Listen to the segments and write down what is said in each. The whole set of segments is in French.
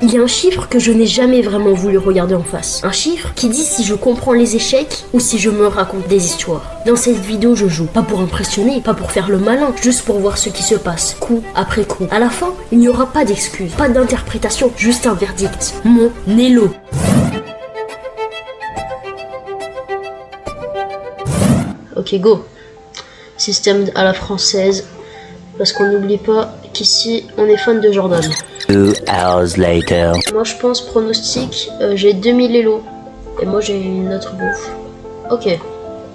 Il y a un chiffre que je n'ai jamais vraiment voulu regarder en face. Un chiffre qui dit si je comprends les échecs ou si je me raconte des histoires. Dans cette vidéo, je joue pas pour impressionner, pas pour faire le malin, juste pour voir ce qui se passe, coup après coup. À la fin, il n'y aura pas d'excuses, pas d'interprétation, juste un verdict. Mon Nello. Ok, go. Système à la française, parce qu'on n'oublie pas qu'ici, on est fan de Jordan. 2 hours later. Moi je pense pronostic, j'ai 2000 élos. Et moi j'ai une autre bouffe. Ok.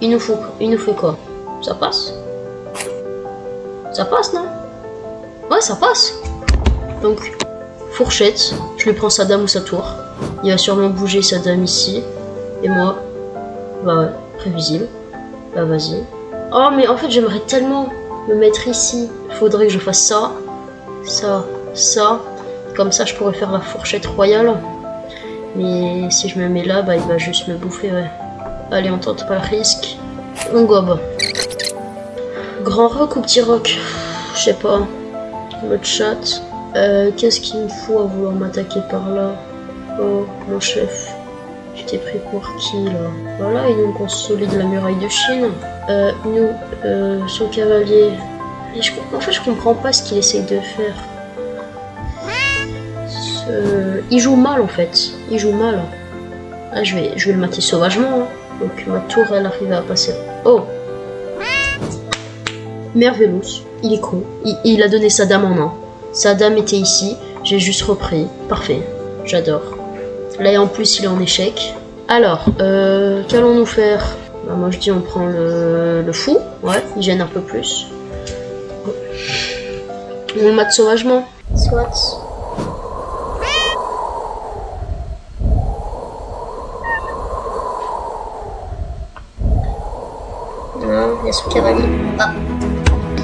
Il nous fait quoi? Ça passe? Ça passe, non? Ouais, ça passe. Donc, fourchette. Je lui prends sa dame ou sa tour. Il va sûrement bouger sa dame ici. Et moi, bah ouais, prévisible. Bah vas-y. Oh mais en fait j'aimerais tellement me mettre ici. Faudrait que je fasse ça. Ça. Comme ça, je pourrais faire la fourchette royale. Mais si je me mets là, bah il va juste me bouffer, ouais. Allez, on tente pas le risque. On gobe. Grand rock ou petit rock? Je sais pas. Le chat. Qu'est-ce qu'il me faut à vouloir m'attaquer par là? Oh, mon chef. Je t'ai pris pour qui, là? Voilà, il nous consolide la muraille de Chine. Son cavalier. En fait, je comprends pas ce qu'il essaye de faire. Il joue mal en fait, il joue mal. Ah, je vais le mater sauvagement. Hein. Donc ma tour elle arrive à passer. Oh, Merveilleux, il est con. Il a donné sa dame en main. Sa dame était ici, j'ai juste repris. Parfait, j'adore. Là en plus il est en échec. Alors, qu'allons-nous faire? Bah, moi je dis on prend le fou. Ouais, il gêne un peu plus. On le mate sauvagement. Soit. Il y a son cavalier. Ah,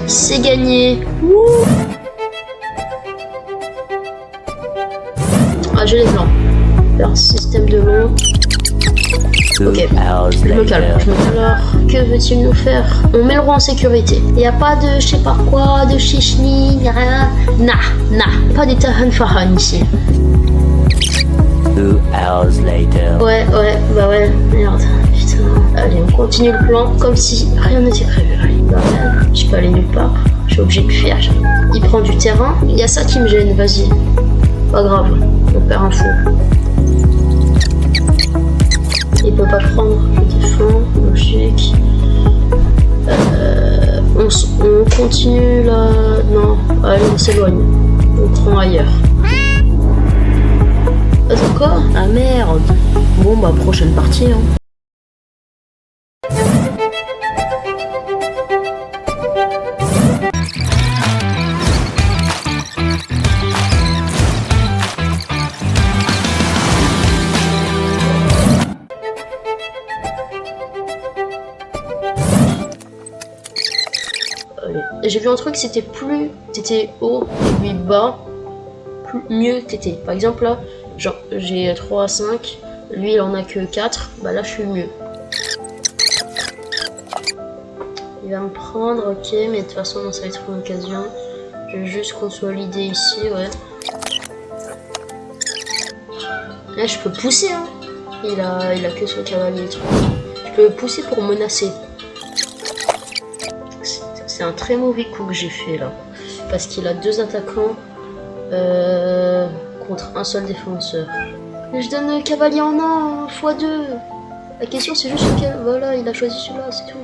c'est gagné. Wouh. Ah, j'ai les plans. Faire un système de long. Ok, je me calme. Alors, que veut-il nous faire? On met le roi en sécurité. Il n'y a pas de je sais pas quoi, de chichni, rien. Nah. Pas d'état Hanfahan ici. 2 hours later. Ouais, bah ouais, merde. Putain. Allez, on continue le plan comme si rien n'était prévu. Allez, bah, je peux aller nulle part. Je suis obligé de fuir. Il prend du terrain. Il y a ça qui me gêne, vas-y. Pas grave, on perd un fou. Il peut pas prendre. Je défends, logique. On continue là. Non, allez, on s'éloigne. On prend ailleurs. Pas encore? Ah merde. Bon bah prochaine partie hein. J'ai vu un truc, c'était plus t'étais haut et lui bas, mieux t'étais. Par exemple là, genre j'ai 3 à 5, lui il en a que 4, bah là je suis mieux. Il va me prendre, ok, mais de toute façon ça va être une occasion. Je vais juste consolider ici, ouais. Là je peux pousser hein. Il a que son cavalier et tout. Je peux pousser pour menacer. C'est un très mauvais coup que j'ai fait là. Parce qu'il a 2 attaquants contre un seul défenseur. Mais je donne le cavalier en 1 x2. La question c'est juste lequel. Voilà, il a choisi celui-là, c'est tout.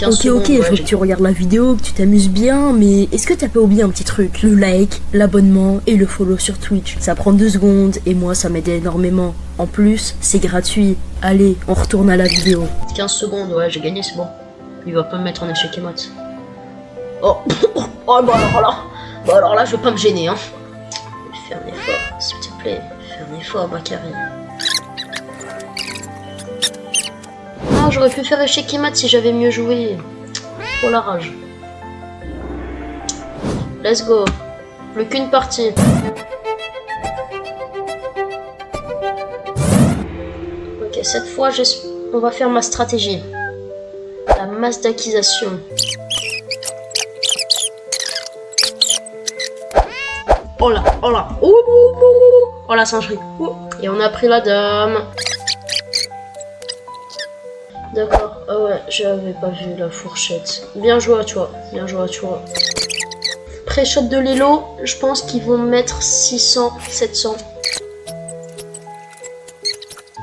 Ok, ouais, je veux que tu regardes la vidéo, que tu t'amuses bien, mais est-ce que t'as pas oublié un petit truc? Le like, l'abonnement et le follow sur Twitch. Ça prend 2 secondes et moi ça m'aide énormément. En plus, c'est gratuit. Allez, on retourne à la vidéo. 15 secondes, ouais, j'ai gagné, c'est bon. Il va pas me mettre en échec et mat. Oh, oh bah alors là, je veux pas me gêner, hein. Fais un effort, s'il te plaît. Fais un effort, Bakary. Non, j'aurais pu faire échec et mat si j'avais mieux joué. Oh la rage. Let's go. Plus qu'une partie. Ok, cette fois, on va faire ma stratégie. La masse d'acquisition. Oh là, oh là. Oh la singerie. Et on a pris la dame. D'accord. Ah ouais, j'avais pas vu la fourchette. Bien joué à toi. Bien joué à toi. Pré-shot de Lilo, je pense qu'ils vont mettre 600, 700.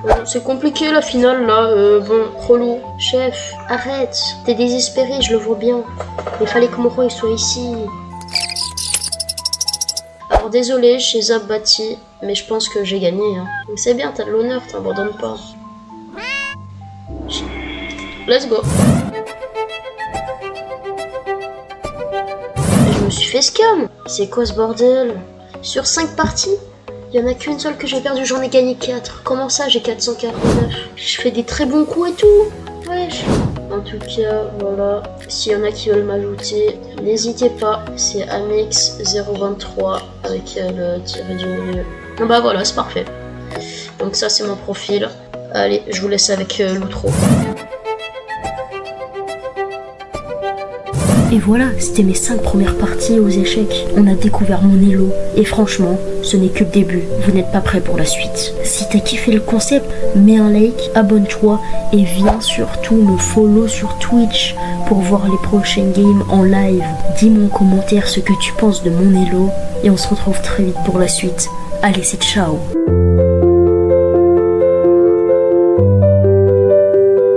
Bon, c'est compliqué la finale là. Bon, relou. Chef, arrête. T'es désespéré, je le vois bien. Il fallait que Moro il soit ici. Alors désolé chez Zab Bati, mais je pense que j'ai gagné. Hein. Donc c'est bien, t'as de l'honneur, t'abandonnes pas. Let's go. Je me suis fait scam. C'est quoi ce bordel? Sur 5 parties, il y en a qu'une seule que j'ai perdue, j'en ai gagné 4. Comment ça, j'ai 449? Je fais des très bons coups et tout. Wesh. En tout cas, voilà. S'il y en a qui veulent m'ajouter, n'hésitez pas. C'est Amix023 avec le tiré du milieu. Ah bah voilà, c'est parfait. Donc ça, c'est mon profil. Allez, je vous laisse avec l'outro. Et voilà, c'était mes 5 premières parties aux échecs. On a découvert mon Elo. Et franchement, ce n'est que le début. Vous n'êtes pas prêts pour la suite. Si t'as kiffé le concept, mets un like, abonne-toi et viens surtout me follow sur Twitch pour voir les prochaines games en live. Dis-moi en commentaire ce que tu penses de mon Elo et on se retrouve très vite pour la suite. Allez, c'est ciao.